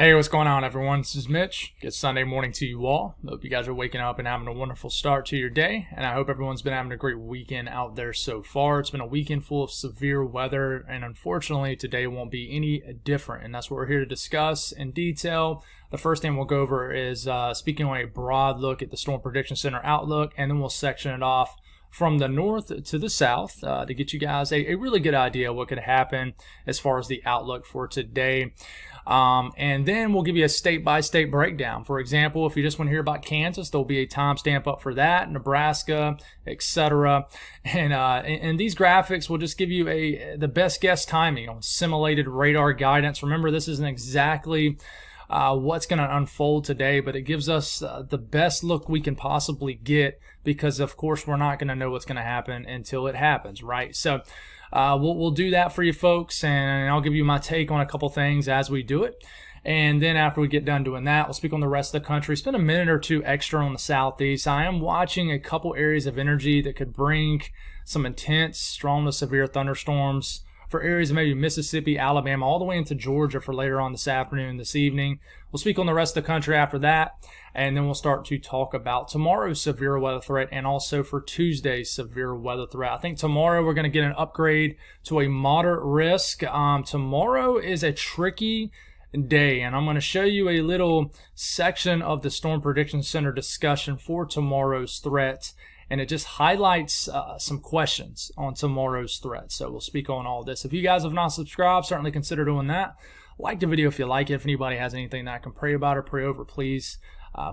Hey, what's going on, everyone? This is Mitch. Good Sunday morning to you all. Hope you guys are waking up and having a wonderful start to your day, and I hope everyone's been having a great weekend out there so far. It's been a weekend full of severe weather, and unfortunately, today won't be any different, and that's what we're here to discuss in detail. The first thing we'll go over is speaking on a broad look at the Storm Prediction Center outlook, and then we'll section it off from the north to the south to get you guys a really good idea of what could happen as far as the outlook for today. And then we'll give you a state-by-state breakdown. For example, if you just want to hear about Kansas, there'll be a timestamp up for that, Nebraska, etc. And these graphics will just give you the best guess timing on simulated radar guidance. Remember, this isn't exactly what's going to unfold today, but it gives us the best look we can possibly get, because of course we're not going to know what's going to happen until it happens, right? So we'll do that for you folks, and I'll give you my take on a couple things as we do it. And then after we get done doing that, we'll speak on the rest of the country. Spend a minute or two extra on the southeast. I am watching a couple areas of energy that could bring some intense, strong to severe thunderstorms for areas of maybe Mississippi, Alabama, all the way into Georgia for later on this afternoon, this evening. We'll speak on the rest of the country after that, and then we'll start to talk about tomorrow's severe weather threat and also for Tuesday's severe weather threat. I think tomorrow we're going to get an upgrade to a moderate risk. Tomorrow is a tricky day, and I'm going to show you a little section of the Storm Prediction Center discussion for tomorrow's threat, and it just highlights some questions on tomorrow's threat. So we'll speak on all this. If you guys have not subscribed, certainly consider doing that. Like the video if you like it. If anybody has anything that I can pray about or pray over, please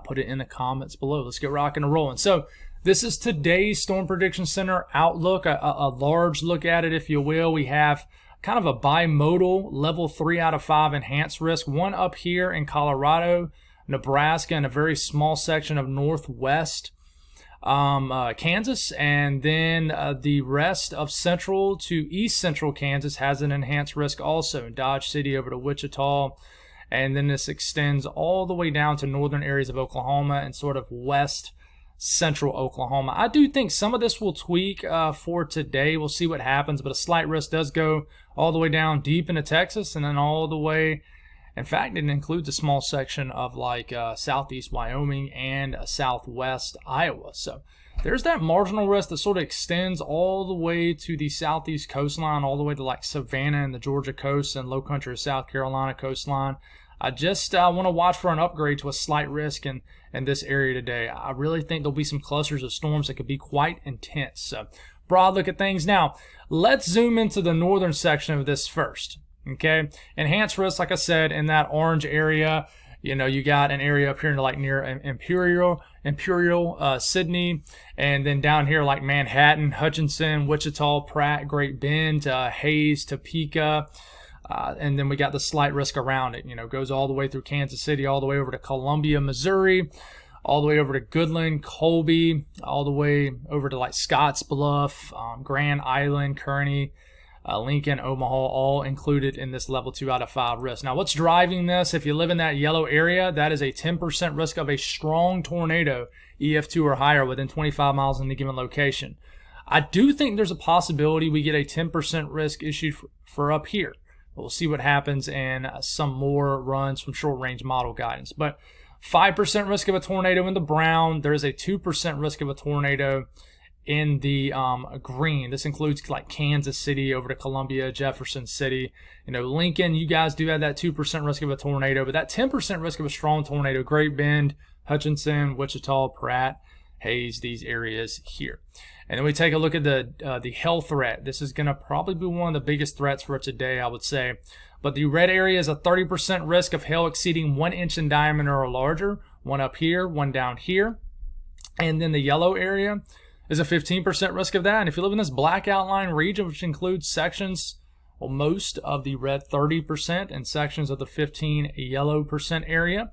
put it in the comments below. Let's get rocking and rolling. So this is today's Storm Prediction Center outlook, a large look at it, if you will. We have kind of a bimodal level 3 out of 5 enhanced risk, one up here in Colorado, Nebraska, and a very small section of northwest Kansas, and then the rest of central to east central Kansas has an enhanced risk also, Dodge City over to Wichita, and then this extends all the way down to northern areas of Oklahoma and sort of west central Oklahoma. I do think some of this will tweak for today. We'll see what happens, but a slight risk does go all the way down deep into Texas, and then all the way, in fact, it includes a small section of like southeast Wyoming and southwest Iowa. So there's that marginal risk that sort of extends all the way to the southeast coastline, all the way to like Savannah and the Georgia coast and low country of South Carolina coastline. I just want to watch for an upgrade to a slight risk in this area today. I really think there'll be some clusters of storms that could be quite intense. So broad look at things. Now, let's zoom into the northern section of this first. Okay, enhanced risk, like I said, in that orange area. You know, you got an area up here like near Imperial, Sydney, and then down here like Manhattan, Hutchinson, Wichita, Pratt, Great Bend, Hayes, Topeka, and then we got the slight risk around it. You know, goes all the way through Kansas City, all the way over to Columbia, Missouri, all the way over to Goodland, Colby, all the way over to like Scottsbluff, Grand Island, Kearney, Lincoln, Omaha, all included in this level 2 out of 5 risk. Now, what's driving this? If you live in that yellow area, that is a 10% risk of a strong tornado, EF2 or higher, within 25 miles in any given location. I do think there's a possibility we get a 10% risk issued for up here. We'll see what happens in some more runs from short-range model guidance. But 5% risk of a tornado in the brown. There is a 2% risk of a tornado in the green. This includes like Kansas City over to Columbia, Jefferson City. You know, Lincoln, you guys do have that 2% risk of a tornado, but that 10% risk of a strong tornado, Great Bend, Hutchinson, Wichita, Pratt, Hayes, these areas here. And then we take a look at the hail threat. This is going to probably be one of the biggest threats for today, I would say. But the red area is a 30% risk of hail exceeding 1 inch in diameter or larger. One up here, one down here. And then the yellow area is a 15% risk of that. And if you live in this black outline region, which includes sections, well, most of the red 30% and sections of the 15 yellow percent area,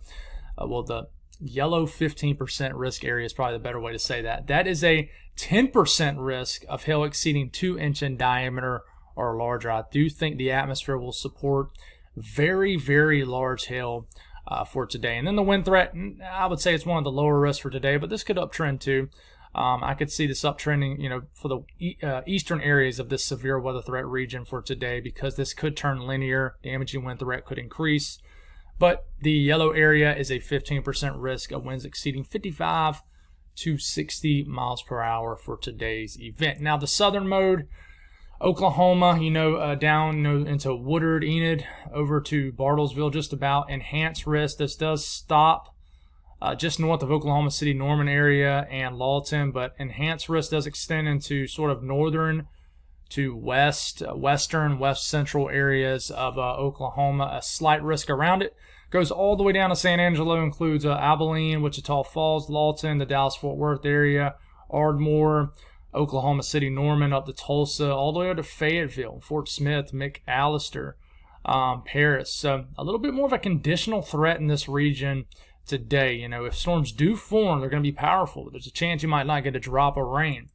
the yellow 15% risk area is probably the better way to say that. That is a 10% risk of hail exceeding 2 inch in diameter or larger. I do think the atmosphere will support very, very large hail for today. And then the wind threat, I would say it's one of the lower risks for today, but this could uptrend too. I could see this uptrending, you know, for the eastern areas of this severe weather threat region for today, because this could turn linear. Damaging wind threat could increase. But the yellow area is a 15% risk of winds exceeding 55 to 60 miles per hour for today's event. Now the southern mode, Oklahoma, down into Woodard, Enid, over to Bartlesville, just about. Enhanced risk. This does stop just north of Oklahoma City, Norman area, and Lawton, but enhanced risk does extend into sort of northern to west central areas of Oklahoma. A slight risk around it. Goes all the way down to San Angelo, includes Abilene, Wichita Falls, Lawton, the Dallas-Fort Worth area, Ardmore, Oklahoma City, Norman, up to Tulsa, all the way up to Fayetteville, Fort Smith, McAllister, Paris. So a little bit more of a conditional threat in this region today. If storms do form, they're going to be powerful. There's a chance you might not get a drop of rain.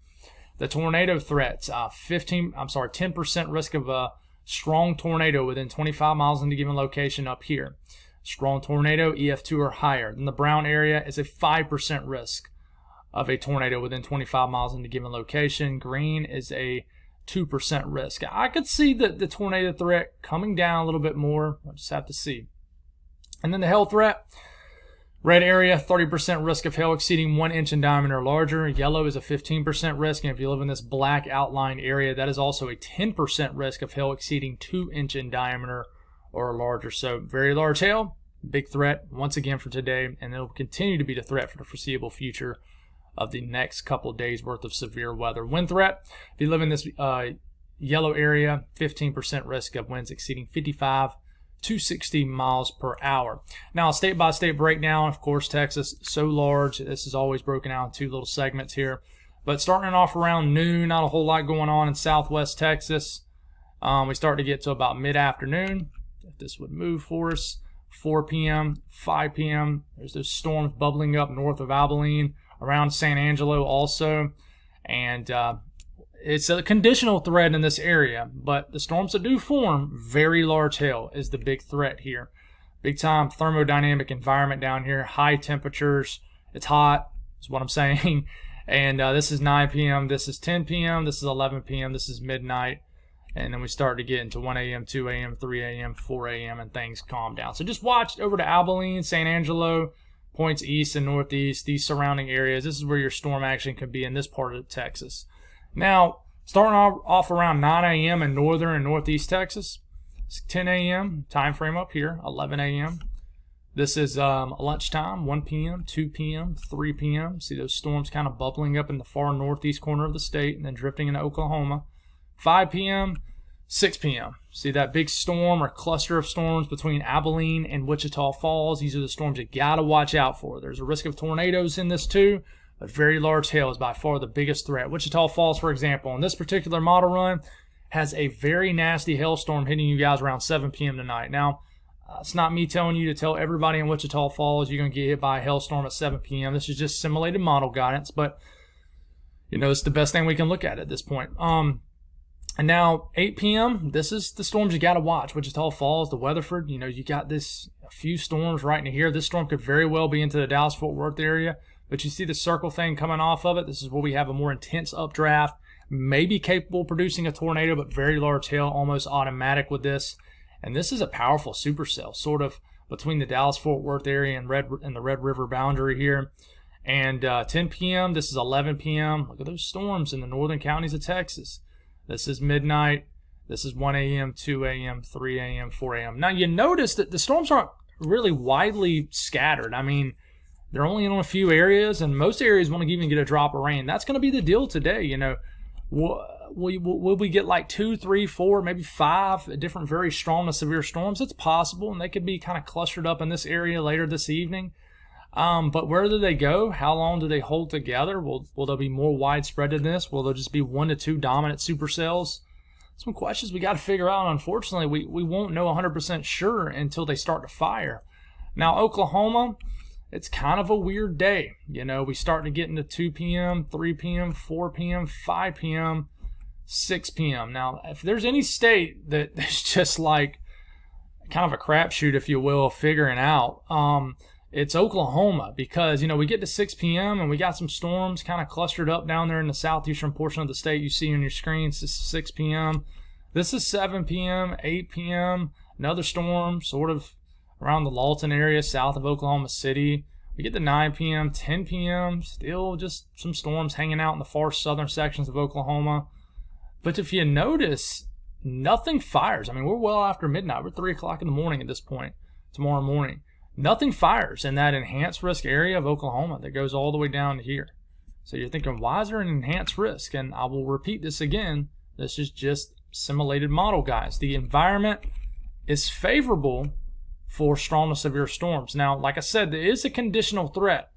The tornado threats, 10% risk of a strong tornado within 25 miles in a given location up here. Strong tornado, EF2 or higher. Then the brown area is a 5% risk of a tornado within 25 miles in a given location. Green is a 2% risk. I could see the tornado threat coming down a little bit more. We'll just have to see. And then the hail threat. Red area, 30% risk of hail exceeding 1 inch in diameter or larger. Yellow is a 15% risk. And if you live in this black outlined area, that is also a 10% risk of hail exceeding 2 inch in diameter or larger. So very large hail, big threat once again for today, and it'll continue to be the threat for the foreseeable future of the next couple of days worth of severe weather. Wind threat, if you live in this yellow area, 15% risk of winds exceeding 55 to 60 miles per hour. Now, a state-by-state breakdown. Of course, Texas, so large. This is always broken out in two little segments here. But starting off around noon, not a whole lot going on in southwest Texas. We start to get to about mid-afternoon. If this would move for us, 4 p.m., 5 p.m. There's those storms bubbling up north of Abilene, around San Angelo also. And it's a conditional threat in this area, but the storms that do form, very large hail is the big threat here. Big time thermodynamic environment down here, high temperatures. It's hot, is what I'm saying. And this is 9 p.m., this is 10 p.m., this is 11 p.m., this is midnight. And then we start to get into 1 a.m., 2 a.m., 3 a.m., 4 a.m., and things calm down. So just watch over to Abilene, San Angelo, points east and northeast, these surrounding areas. This is where your storm action could be in this part of Texas. Now, starting off around 9 a.m. in northern and northeast Texas. It's 10 a.m. time frame up here, 11 a.m. This is lunchtime, 1 p.m., 2 p.m., 3 p.m. See those storms kind of bubbling up in the far northeast corner of the state and then drifting into Oklahoma. 5 p.m., 6 p.m. See that big storm or cluster of storms between Abilene and Wichita Falls. These are the storms you got to watch out for. There's a risk of tornadoes in this too, but very large hail is by far the biggest threat. Wichita Falls, for example, on this particular model run, has a very nasty hailstorm hitting you guys around 7 p.m. tonight. Now, it's not me telling you to tell everybody in Wichita Falls you're going to get hit by a hailstorm at 7 p.m. This is just simulated model guidance, but it's the best thing we can look at this point. And now 8 p.m., this is the storms you got to watch. Wichita Falls, the Weatherford, you got a few storms right in here. This storm could very well be into the Dallas-Fort Worth area, but you see the circle thing coming off of it. This is where we have a more intense updraft, maybe capable of producing a tornado, but very large hail, almost automatic with this. And this is a powerful supercell, sort of between the Dallas-Fort Worth area and the Red River boundary here. And 10 p.m., this is 11 p.m. Look at those storms in the northern counties of Texas. This is midnight. This is 1 a.m., 2 a.m., 3 a.m., 4 a.m. Now, you notice that the storms aren't really widely scattered. I mean, they're only in a few areas, and most areas won't even get a drop of rain. That's going to be the deal today. Will we get like 2, 3, 4, maybe 5 different very strong to severe storms? It's possible, and they could be kind of clustered up in this area later this evening. But where do they go? How long do they hold together? Will there be more widespread than this? Will there just be 1 to 2 dominant supercells? Some questions we got to figure out. Unfortunately, we won't know 100% sure until they start to fire. Now, Oklahoma, it's kind of a weird day. We start to get into 2 p.m., 3 p.m., 4 p.m., 5 p.m., 6 p.m. Now, if there's any state that is just like kind of a crapshoot, if you will, figuring out, it's Oklahoma, because, we get to 6 p.m. and we got some storms kind of clustered up down there in the southeastern portion of the state. You see on your screens, this is 6 p.m. This is 7 p.m., 8 p.m., another storm sort of around the Lawton area, south of Oklahoma City. We get to 9 p.m., 10 p.m., still just some storms hanging out in the far southern sections of Oklahoma. But if you notice, nothing fires. I mean, we're well after midnight. We're 3 o'clock in the morning at this point, tomorrow morning. Nothing fires in that enhanced risk area of Oklahoma that goes all the way down to here. So you're thinking, why is there an enhanced risk? And I will repeat this again. This is just simulated model, guys. The environment is favorable for strong to severe storms. Now, like I said, there is a conditional threat,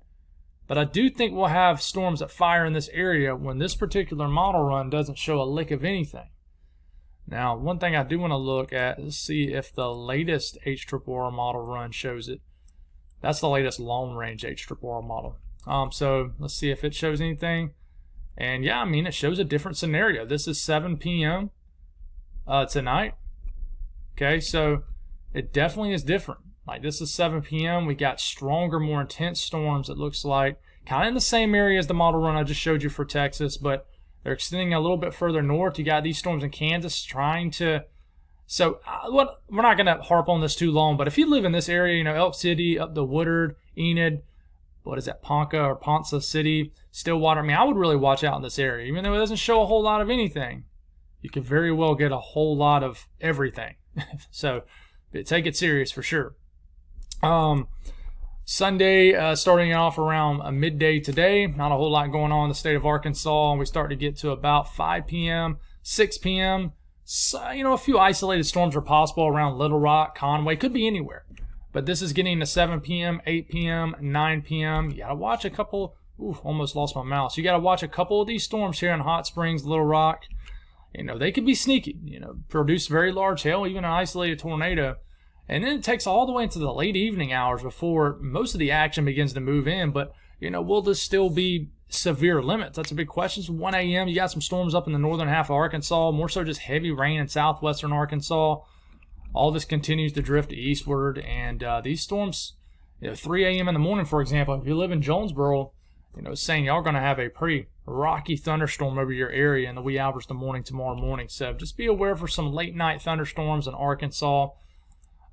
but I do think we'll have storms that fire in this area when this particular model run doesn't show a lick of anything. Now, one thing I do want to look at is see if the latest HRRR model run shows it. That's the latest long-range HRRR model. So let's see if it shows anything. And yeah, I mean, it shows a different scenario. This is 7 p.m. Tonight. Okay, so it definitely is different. Like, this is 7 p.m. We got stronger, more intense storms, it looks like. Kind of in the same area as the model run I just showed you for Texas, but they're extending a little bit further north. You got these storms in Kansas trying to... So we're not going to harp on this too long, but if you live in this area, you know, Elk City, up to Woodard, Enid, what is that, Ponca or Ponca City, Stillwater. I mean, I would really watch out in this area. Even though it doesn't show a whole lot of anything, you could very well get a whole lot of everything. So take it serious for sure. Sunday, starting off around midday today, not a whole lot going on in the state of Arkansas. We start to get to about 5 p.m., 6 p.m. So, you know, a few isolated storms are possible around Little Rock, Conway, could be anywhere. But this is getting to 7 p.m., 8 p.m., 9 p.m. You got to watch a couple. Ooh, almost lost my mouse. You got to watch a couple of these storms here in Hot Springs, Little Rock. You know, they could be sneaky, you know, produce very large hail, even an isolated tornado. And then it takes all the way into the late evening hours before most of the action begins to move in. But, you know, will this still be severe limits? That's a big question. It's 1 a.m. You got some storms up in the northern half of Arkansas, more so just heavy rain in southwestern Arkansas. All this continues to drift eastward. And these storms, you know, 3 a.m. in the morning, for example, if you live in Jonesboro, you know, saying y'all going to have a pretty rocky thunderstorm over your area in the wee hours of the morning tomorrow morning. So just be aware for some late night thunderstorms in Arkansas.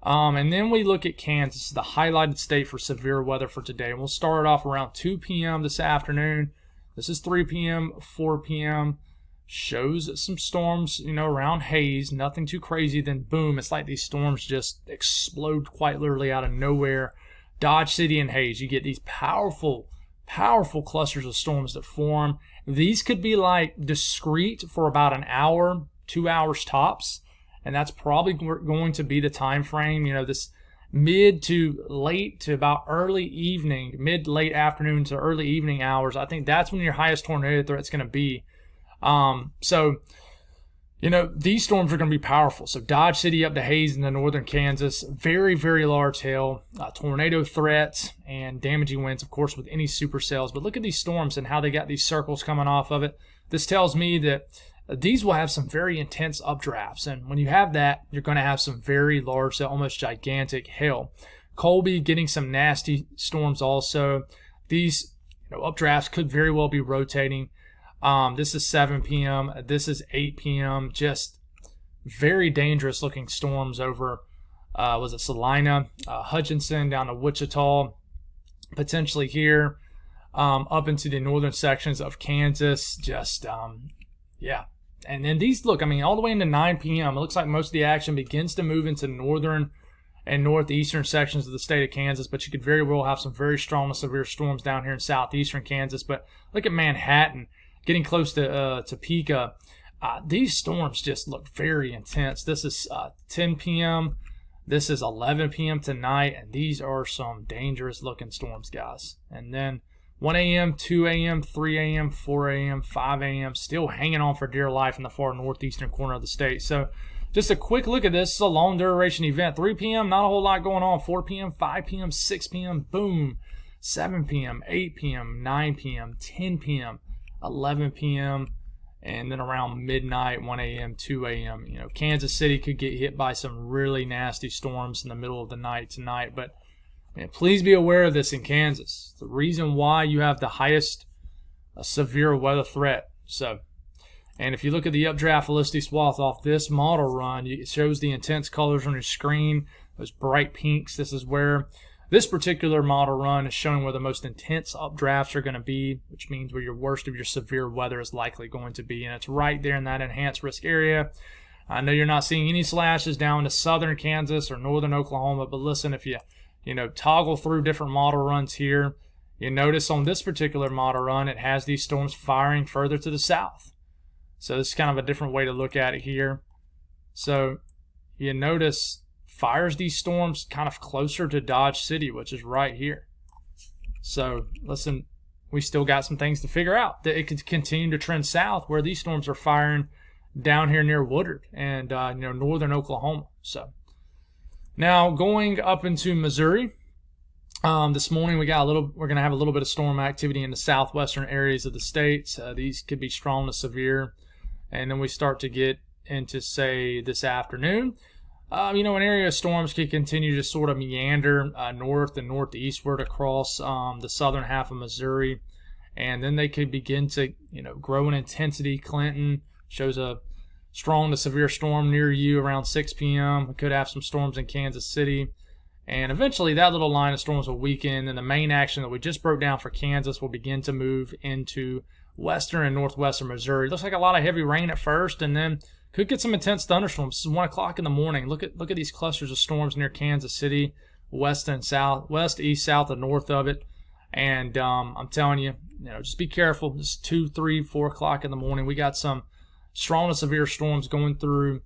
And then we look at Kansas, the highlighted state for severe weather for today. And we'll start off around 2 p.m. this afternoon. This is 3 p.m., 4 p.m. Shows some storms, you know, around Hays. Nothing too crazy. Then boom, it's like these storms just explode quite literally out of nowhere. Dodge City and Hays, you get these powerful clusters of storms that form. These could be like discrete for about an hour, 2 hours tops. And that's probably going to be the time frame, you know, this mid to late to about early evening, mid-late afternoon to early evening hours. I think that's when your highest tornado threat's going to be. So, you know, these storms are going to be powerful. So Dodge City up to Hays in the northern Kansas, very, very large hail, tornado threats, and damaging winds, of course, with any supercells. But look at these storms and how they got these circles coming off of it. This tells me that these will have some very intense updrafts, and when you have that, you're going to have some very large, almost gigantic hail. Colby getting some nasty storms also. These, you know, updrafts could very well be rotating. This is 7 p.m. This is 8 p.m. Just very dangerous looking storms over, was it Salina, Hutchinson down to Wichita, potentially here, up into the northern sections of Kansas. Just, yeah. And then these, look, I mean, all the way into 9 p.m., it looks like most of the action begins to move into northern and northeastern sections of the state of Kansas, but you could very well have some very strong and severe storms down here in southeastern Kansas. But look at Manhattan, getting close to Topeka. These storms just look very intense. This is 10 p.m., this is 11 p.m. tonight, and these are some dangerous-looking storms, guys. And then 1 a.m., 2 a.m., 3 a.m., 4 a.m., 5 a.m., still hanging on for dear life in the far northeastern corner of the state. So just a quick look at this. This is a long duration event. 3 p.m., not a whole lot going on. 4 p.m., 5 p.m., 6 p.m., boom. 7 p.m., 8 p.m., 9 p.m., 10 p.m., 11 p.m., and then around midnight, 1 a.m., 2 a.m. You know, Kansas City could get hit by some really nasty storms in the middle of the night tonight, but man, please be aware of this in Kansas. The reason why you have the highest severe weather threat. So, and if you look at the updraft velocity swath off this model run, it shows the intense colors on your screen. those bright pinks. This is where this particular model run is showing where the most intense updrafts are going to be, which means where your worst of your severe weather is likely going to be. And it's right there in that enhanced risk area. I know you're not seeing any slashes down to southern Kansas or northern Oklahoma, but listen, if you toggle through different model runs here, you notice on this particular model run, it has these storms firing further to the south. So this is kind of a different way to look at it here. So you notice fires these storms kind of closer to Dodge City, which is right here. So listen, we still got some things to figure out. That it could continue to trend south where these storms are firing down here near Woodard and northern Oklahoma. So now going up into Missouri, this morning we're going to have a little bit of storm activity in the southwestern areas of the state. These could be strong to severe, and then we start to get into, say, this afternoon. An area of storms could continue to sort of meander north and northeastward across the southern half of Missouri, and then they could begin to grow in intensity. Clinton shows a strong to severe storm near you around 6 p.m. We could have some storms in Kansas City, and eventually that little line of storms will weaken, and the main action that we just broke down for Kansas will begin to move into western and northwestern Missouri. Looks like a lot of heavy rain at first, and then could get some intense thunderstorms. This is 1 o'clock in the morning. Look at these clusters of storms near Kansas City, west and south, west, east, south, and north of it. And I'm telling you, just be careful. This is 2, 3, 4 o'clock in the morning. We got some strong to severe storms going through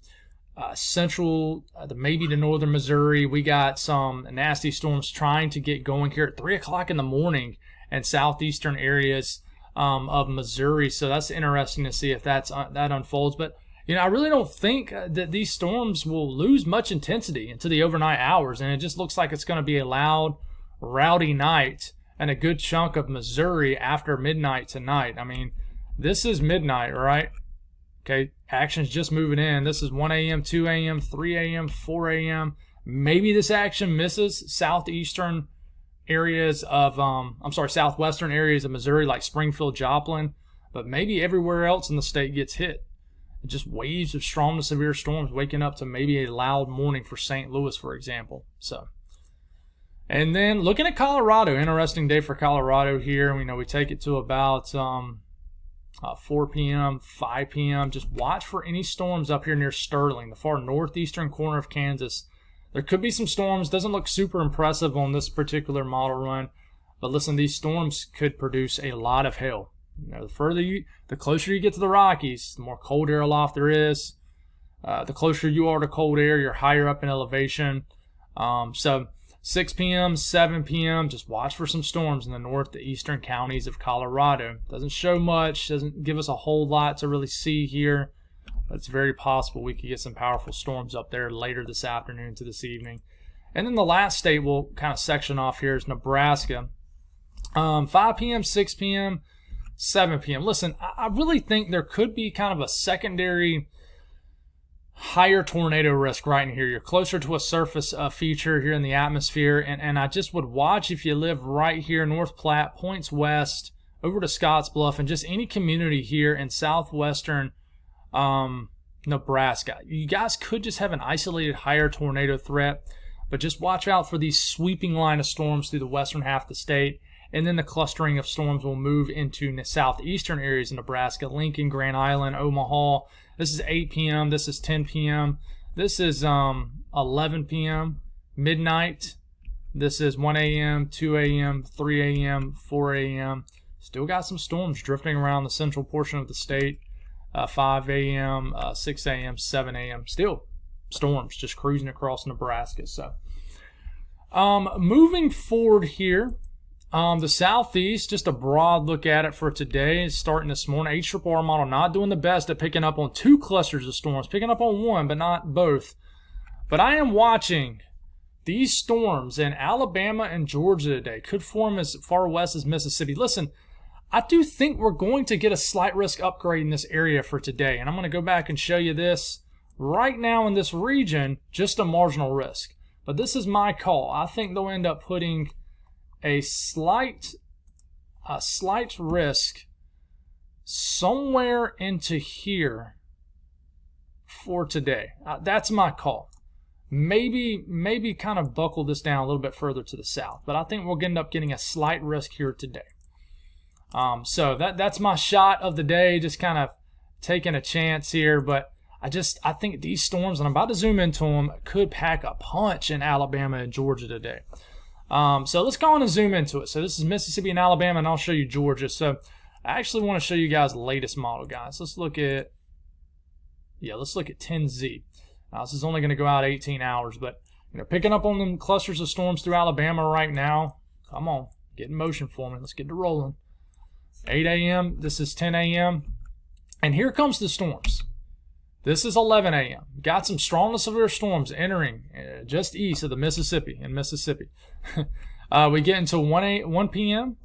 central, maybe to northern Missouri. We got some nasty storms trying to get going here at 3 o'clock in the morning in southeastern areas of Missouri. So that's interesting to see if that unfolds. But I really don't think that these storms will lose much intensity into the overnight hours, and it just looks like it's going to be a loud, rowdy night and a good chunk of Missouri after midnight tonight. I mean, this is midnight, right? Okay, action's just moving in. This is 1 a.m., 2 a.m., 3 a.m., 4 a.m. Maybe this action misses southwestern areas of Missouri like Springfield, Joplin, but maybe everywhere else in the state gets hit. Just waves of strong to severe storms waking up to maybe a loud morning for St. Louis, for example. So, and then looking at Colorado, interesting day for Colorado here. We take it to about 4 p.m., 5 p.m. Just watch for any storms up here near Sterling, the far northeastern corner of Kansas. There could be some storms. Doesn't look super impressive on this particular model run, but listen, these storms could produce a lot of hail. The closer you get to the Rockies, the more cold air aloft there is. The closer you are to cold air, you're higher up in elevation. So 6 p.m., 7 p.m., just watch for some storms in the north to eastern counties of Colorado. Doesn't show much, doesn't give us a whole lot to really see here, but it's very possible we could get some powerful storms up there later this afternoon to this evening. And then the last state we'll kind of section off here is Nebraska. 5 p.m., 6 p.m., 7 p.m. Listen, I really think there could be kind of a secondary higher tornado risk right in here. You're closer to a surface feature here in the atmosphere, and I just would watch if you live right here, North Platte, points west, over to Scottsbluff, and just any community here in southwestern Nebraska. You guys could just have an isolated higher tornado threat, but just watch out for these sweeping line of storms through the western half of the state. And then the clustering of storms will move into the southeastern areas of Nebraska, Lincoln, Grand Island, Omaha. This is 8 p.m. This is 10 p.m. This is 11 p.m., midnight. This is 1 a.m., 2 a.m., 3 a.m., 4 a.m. Still got some storms drifting around the central portion of the state. 5 a.m., 6 a.m., 7 a.m. Still storms just cruising across Nebraska. So moving forward here, the southeast, just a broad look at it for today, starting this morning. HRRR model not doing the best at picking up on 2 clusters of storms, picking up on 1, but not both. But I am watching these storms in Alabama and Georgia today. Could form as far west as Mississippi. Listen, I do think we're going to get a slight risk upgrade in this area for today. And I'm going to go back and show you this. Right now in this region, just a marginal risk. But this is my call. I think they'll end up putting a slight risk somewhere into here for today. That's my call. maybe kind of buckle this down a little bit further to the south. But I think we'll end up getting a slight risk here today. So that's my shot of the day, just kind of taking a chance here. But I think these storms, and I'm about to zoom into them, could pack a punch in Alabama and Georgia today. So let's go on and zoom into it. So this is Mississippi and Alabama, and I'll show you Georgia. So I actually want to show you guys the latest model, guys. Let's look at 10Z. Now, this is only going to go out 18 hours, but picking up on them clusters of storms through Alabama right now. Come on, get in motion for me. Let's get to rolling. 8 a.m. This is 10 a.m. And here comes the storms. This is 11 a.m. Got some strong to severe storms entering just east of the Mississippi. We get into 1 p.m.,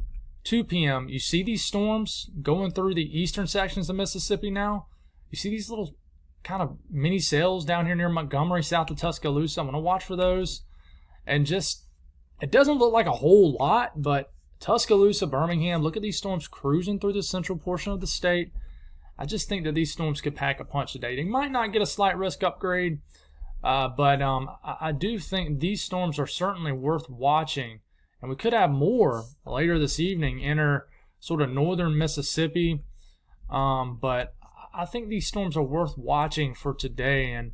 2 p.m. You see these storms going through the eastern sections of Mississippi now. You see these little kind of mini cells down here near Montgomery, south of Tuscaloosa. I'm going to watch for those. And just, it doesn't look like a whole lot, but Tuscaloosa, Birmingham, look at these storms cruising through the central portion of the state. I just think that these storms could pack a punch today. They might not get a slight risk upgrade, but I do think these storms are certainly worth watching. And we could have more later this evening enter sort of northern Mississippi. But I think these storms are worth watching for today. And,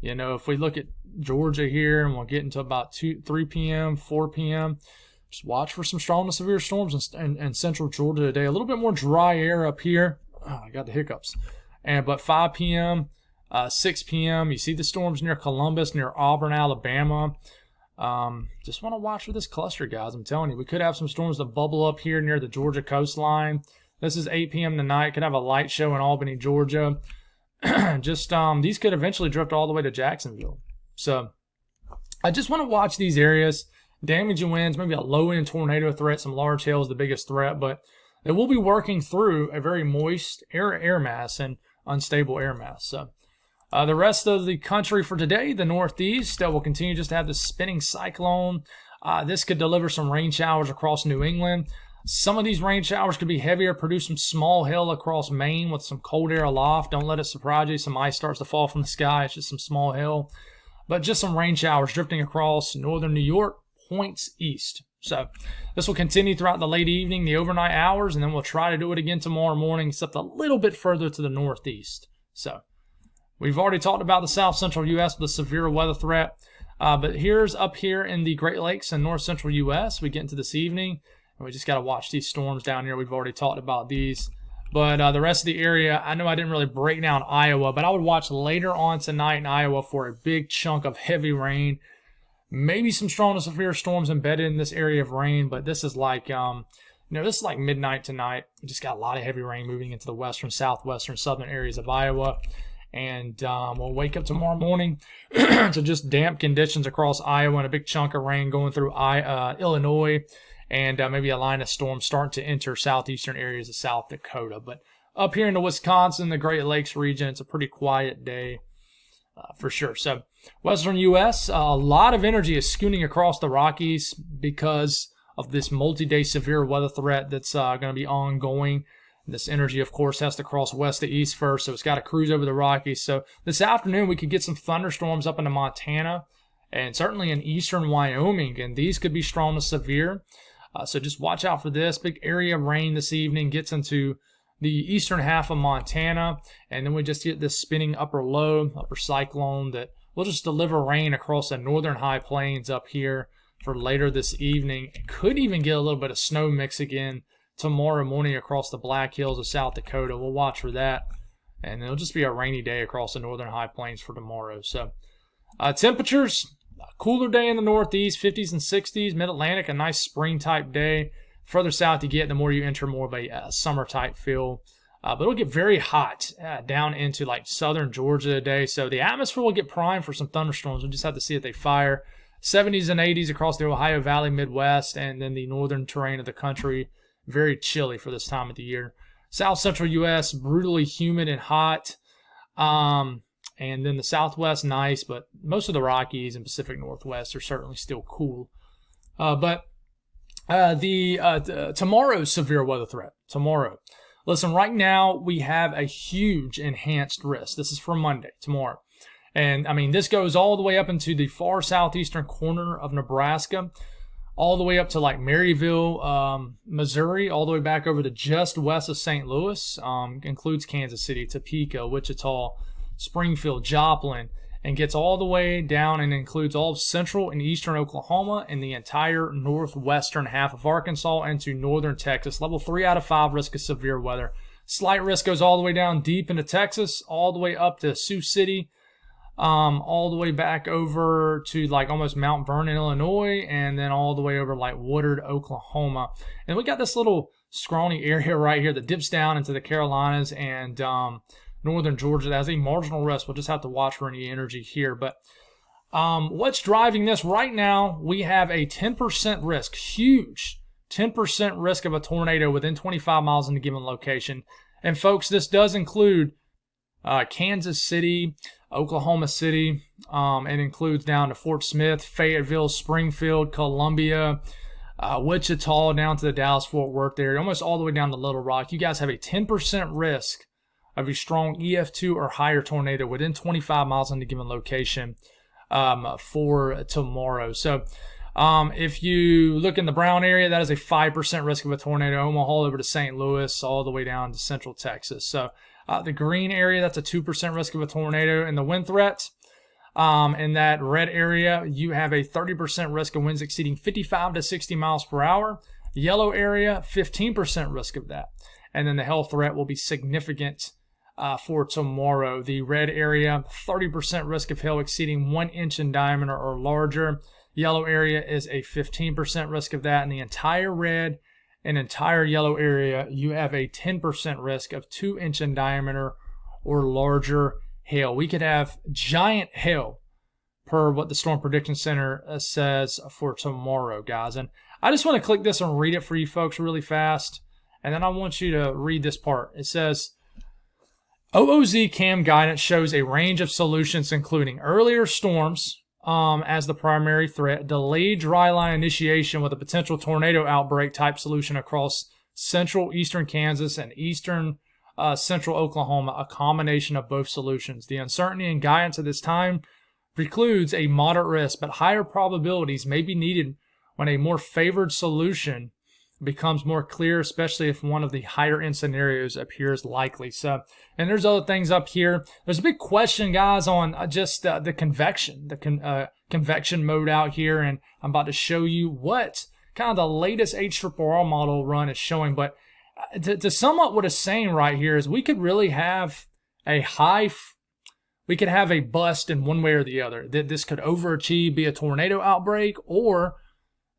if we look at Georgia here, and we'll get into about 3 p.m., 4 p.m., just watch for some strong to severe storms in central Georgia today. A little bit more dry air up here. Oh, I got the hiccups. But 5 p.m., 6 p.m., you see the storms near Columbus, near Auburn, Alabama. Just want to watch for this cluster, guys. I'm telling you, we could have some storms that bubble up here near the Georgia coastline. This is 8 p.m. tonight. Could have a light show in Albany, Georgia. Just these could eventually drift all the way to Jacksonville. So I just want to watch these areas. Damaging winds, maybe a low-end tornado threat. Some large hail is the biggest threat, but it will be working through a very moist air mass and unstable air mass. So the rest of the country for today, the Northeast, will continue just to have this spinning cyclone. This could deliver some rain showers across New England. Some of these rain showers could be heavier, produce some small hail across Maine with some cold air aloft. Don't let it surprise you. Some ice starts to fall from the sky. It's just some small hail. But just some rain showers drifting across northern New York, points east. So this will continue throughout the late evening, the overnight hours, and then we'll try to do it again tomorrow morning, except a little bit further to the northeast. So we've already talked about the south central U.S. with a severe weather threat. But here's up here in the Great Lakes and north central U.S. We get into this evening, and we just got to watch these storms down here. We've already talked about these. But the rest of the area, I know I didn't really break down Iowa, but I would watch later on tonight in Iowa for a big chunk of heavy rain. Maybe some strong to severe storms embedded in this area of rain, but this is like, this is like midnight tonight. We just got a lot of heavy rain moving into the western, southwestern, southern areas of Iowa. And we'll wake up tomorrow morning to just damp conditions across Iowa and a big chunk of rain going through Illinois, and maybe a line of storms starting to enter southeastern areas of South Dakota. But up here in the Wisconsin, the Great Lakes region, it's a pretty quiet day for sure. So western U.S., a lot of energy is scooting across the Rockies because of this multi-day severe weather threat that's going to be ongoing. This energy, of course, has to cross west to east first, so it's got to cruise over the Rockies. So this afternoon, we could get some thunderstorms up into Montana and certainly in eastern Wyoming, and these could be strong to severe. So just watch out for this. Big area of rain this evening gets into the eastern half of Montana, and then we just get this spinning upper cyclone that will just deliver rain across the northern high plains up here for later this evening. It could even get a little bit of snow mix again tomorrow morning across the Black Hills of South Dakota. We'll watch for that, and it'll just be a rainy day across the northern high plains for tomorrow. So temperatures, a cooler day in the northeast, 50s and 60s. Mid-Atlantic, a nice spring-type day. Further south you get, the more you enter more of a summer-type feel. But it'll get very hot down into like southern Georgia today. So the atmosphere will get primed for some thunderstorms. We'll just have to see if they fire. 70s and 80s across the Ohio Valley, Midwest, and then the northern terrain of the country. Very chilly for this time of the year. South central U.S., brutally humid and hot. And then the Southwest, nice, but most of the Rockies and Pacific Northwest are certainly still cool. But tomorrow's severe weather threat. Tomorrow. Listen, right now we have a huge enhanced risk. This is for Monday, tomorrow. And I mean, this goes all the way up into the far southeastern corner of Nebraska, all the way up to like Maryville, Missouri, all the way back over to just west of St. Louis. Includes Kansas City, Topeka, Wichita, Springfield, Joplin, and gets all the way down and includes all of central and eastern Oklahoma and the entire northwestern half of Arkansas into northern Texas. Level 3 out of 5 risk of severe weather. Slight risk goes all the way down deep into Texas, all the way up to Sioux City, all the way back over to like almost Mount Vernon, Illinois, and then all the way over like Woodard, Oklahoma. And we got this little scrawny area right here that dips down into the Carolinas and northern Georgia. That has a marginal risk. We'll just have to watch for any energy here. But what's driving this right now, we have a 10% risk, huge 10% risk of a tornado within 25 miles in a given location. And folks, this does include Kansas City, Oklahoma City. It includes down to Fort Smith, Fayetteville, Springfield, Columbia, Wichita, down to the Dallas-Fort Worth area, almost all the way down to Little Rock. You guys have a 10% risk of a strong EF2 or higher tornado within 25 miles in a given location for tomorrow. So if you look in the brown area, that is a 5% risk of a tornado. Omaha over to St. Louis, all the way down to central Texas. So the green area, that's a 2% risk of a tornado. And the wind threat, in that red area, you have a 30% risk of winds exceeding 55 to 60 miles per hour. Yellow area, 15% risk of that. And then the hail threat will be significant for tomorrow. The red area, 30% risk of hail exceeding 1 inch in diameter or larger. Yellow area is a 15% risk of that. And the entire red and entire yellow area, you have a 10% risk of 2 inch in diameter or larger hail. We could have giant hail per what the Storm Prediction Center says for tomorrow, guys. And I just want to click this and read it for you folks really fast. And then I want you to read this part. It says, OOZ CAM guidance shows a range of solutions including earlier storms as the primary threat, delayed dry line initiation with a potential tornado outbreak type solution across central eastern Kansas and eastern central Oklahoma, a combination of both solutions. The uncertainty and guidance at this time precludes a moderate risk, but higher probabilities may be needed when a more favored solution becomes more clear, especially if one of the higher end scenarios appears likely. So, and there's other things up here. There's a big question, guys, on just the convection, convection mode out here, and I'm about to show you what kind of the latest HRRR model run is showing. But to sum up what it's saying right here is we could really have we could have a bust in one way or the other. That this could overachieve, be a tornado outbreak, or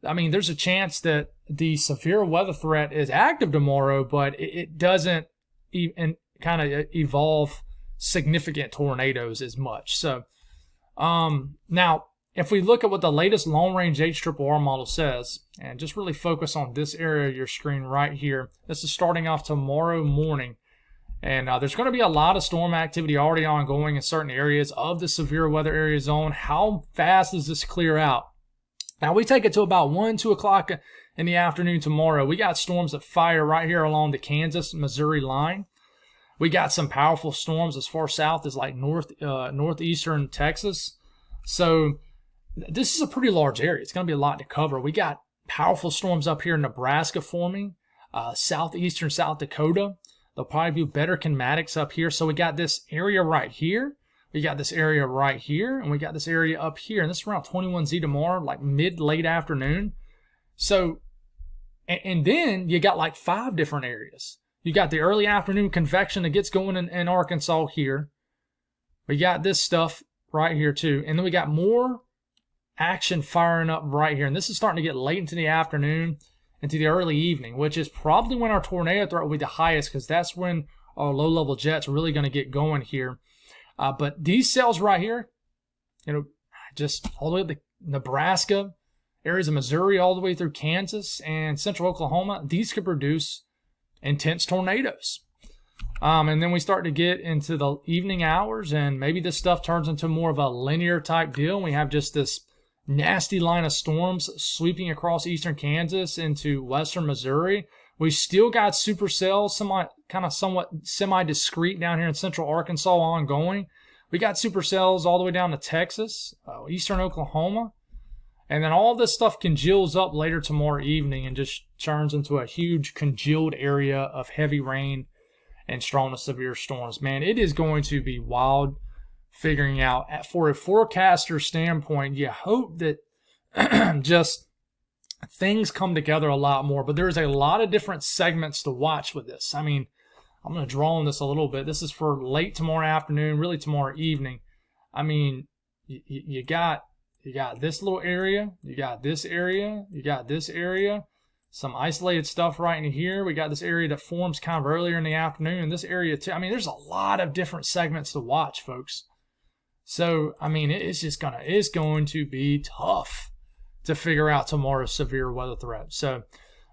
I mean, there's a chance that the severe weather threat is active tomorrow, but it doesn't even kind of evolve significant tornadoes as much. So now, if we look at what the latest long-range HRRR model says, and just really focus on this area of your screen right here, this is starting off tomorrow morning. And there's going to be a lot of storm activity already ongoing in certain areas of the severe weather area zone. How fast does this clear out? Now, we take it to about 1, 2 o'clock in the afternoon tomorrow. We got storms that fire right here along the Kansas-Missouri line. We got some powerful storms as far south as like northeastern Texas. So this is a pretty large area. It's going to be a lot to cover. We got powerful storms up here in Nebraska forming, southeastern South Dakota. There'll probably be better kinematics up here. So we got this area right here. We got this area right here, and we got this area up here. And this is around 21Z tomorrow, like late afternoon. So, and then you got like 5 different areas. You got the early afternoon convection that gets going in Arkansas here. We got this stuff right here too. And then we got more action firing up right here. And this is starting to get late into the afternoon, into the early evening, which is probably when our tornado threat will be the highest, because that's when our low-level jets are really going to get going here. But these cells right here, just all the way up to Nebraska, areas of Missouri, all the way through Kansas and central Oklahoma, these could produce intense tornadoes. And then we start to get into the evening hours, and maybe this stuff turns into more of a linear type deal. We have just this nasty line of storms sweeping across eastern Kansas into western Missouri. We still got supercells, somewhat semi-discrete down here in central Arkansas ongoing. We got supercells all the way down to Texas, eastern Oklahoma. And then all this stuff congeals up later tomorrow evening and just turns into a huge congealed area of heavy rain and strong to severe storms. Man, it is going to be wild figuring out. For a forecaster standpoint, you hope that just things come together a lot more. But there's a lot of different segments to watch with this. I mean, I'm going to draw on this a little bit. This is for late tomorrow afternoon, really tomorrow evening. I mean, you got this little area, you got this area, you got this area, some isolated stuff right in here. We got this area that forms kind of earlier in the afternoon, and this area too. I mean, there's a lot of different segments to watch, folks. So, I mean, it's going to be tough to figure out tomorrow's severe weather threat. So,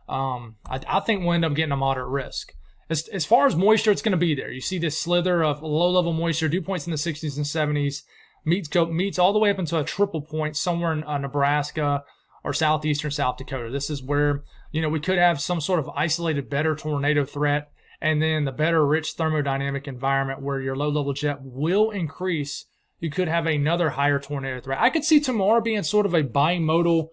I think we'll end up getting a moderate risk. As far as moisture, it's going to be there. You see this slither of low-level moisture, dew points in the 60s and 70s, meets all the way up into a triple point somewhere in Nebraska or southeastern South Dakota. This is where, we could have some sort of isolated better tornado threat, and then the better rich thermodynamic environment where your low-level jet will increase. You could have another higher tornado threat. I could see tomorrow being sort of a bimodal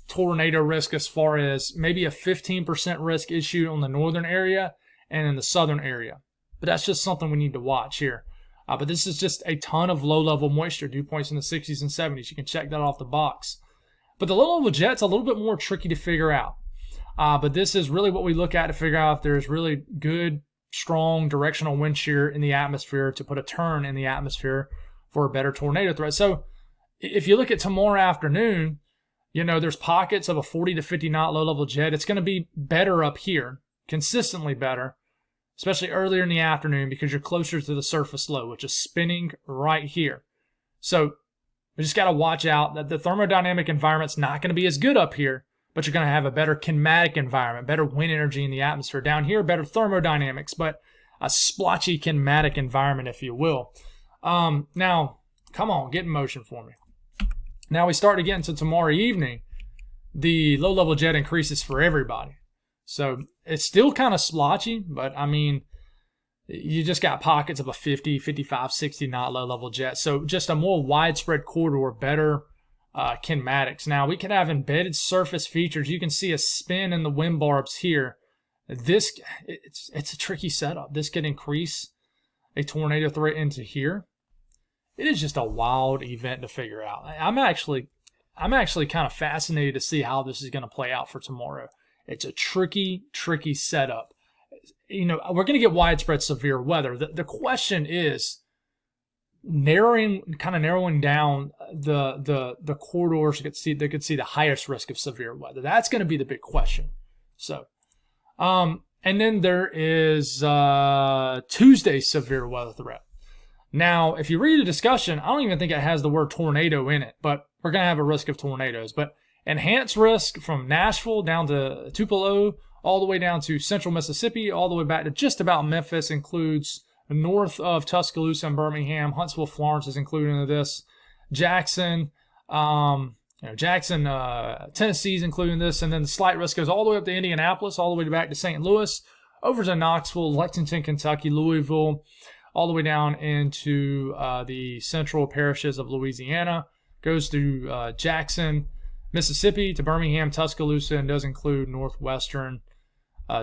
tornado risk as far as maybe a 15% risk issue on the northern area and in the southern area. But that's just something we need to watch here. But this is just a ton of low-level moisture, dew points in the 60s and 70s. You can check that off the box. But the low-level jet's a little bit more tricky to figure out. But this is really what we look at to figure out if there's really good, strong directional wind shear in the atmosphere to put a turn in the atmosphere for a better tornado threat. So if you look at tomorrow afternoon, there's pockets of a 40 to 50 knot low-level jet. It's going to be better up here, consistently better, especially earlier in the afternoon because you're closer to the surface low, which is spinning right here. So we just got to watch out that the thermodynamic environment's not going to be as good up here, but you're going to have a better kinematic environment, better wind energy in the atmosphere. Down here, better thermodynamics, but a splotchy kinematic environment, if you will. Now, come on, get in motion for me. Now we start to get into tomorrow evening. The low-level jet increases for everybody. So it's still kind of splotchy, but I mean, you just got pockets of a 50, 55, 60 knot low-level jet. So just a more widespread corridor, better kinematics. Now we can have embedded surface features. You can see a spin in the wind barbs here. It's a tricky setup. This could increase a tornado threat into here. It is just a wild event to figure out. I'm actually kind of fascinated to see how this is going to play out for tomorrow. It's a tricky setup. We're going to get widespread severe weather. The question is narrowing down the corridors that could see the highest risk of severe weather. That's going to be the big question. So, and then there is Tuesday's severe weather threat. Now, if you read the discussion, I don't even think it has the word tornado in it, but we're going to have a risk of tornadoes. But enhanced risk from Nashville down to Tupelo, all the way down to central Mississippi, all the way back to just about Memphis, includes north of Tuscaloosa and Birmingham. Huntsville, Florence is included in this. Jackson, Tennessee is included in this. And then the slight risk goes all the way up to Indianapolis, all the way back to St. Louis, over to Knoxville, Lexington, Kentucky, Louisville, all the way down into the central parishes of Louisiana, goes through Jackson, Mississippi to Birmingham, Tuscaloosa, and does include northwestern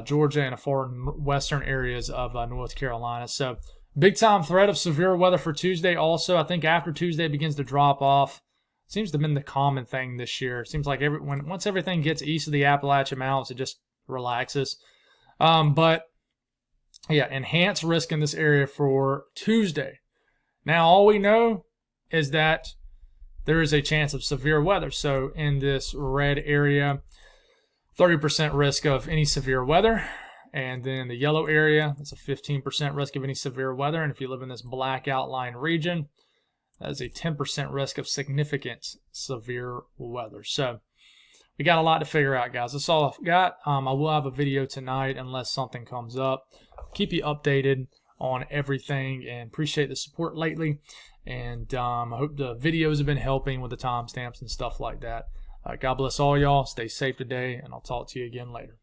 Georgia and a far western areas of North Carolina. So big-time threat of severe weather for Tuesday also. I think after Tuesday it begins to drop off. Seems to have been the common thing this year. Seems like once everything gets east of the Appalachian Mountains, it just relaxes. But yeah, enhanced risk in this area for Tuesday. Now, all we know is that there is a chance of severe weather. So in this red area, 30% risk of any severe weather. And then the yellow area, that's a 15% risk of any severe weather. And if you live in this black outline region, that is a 10% risk of significant severe weather. So we got a lot to figure out, guys. That's all I've got. I will have a video tonight unless something comes up. Keep you updated on everything and appreciate the support lately. And I hope the videos have been helping with the timestamps and stuff like that. God bless all y'all. Stay safe today, and I'll talk to you again later.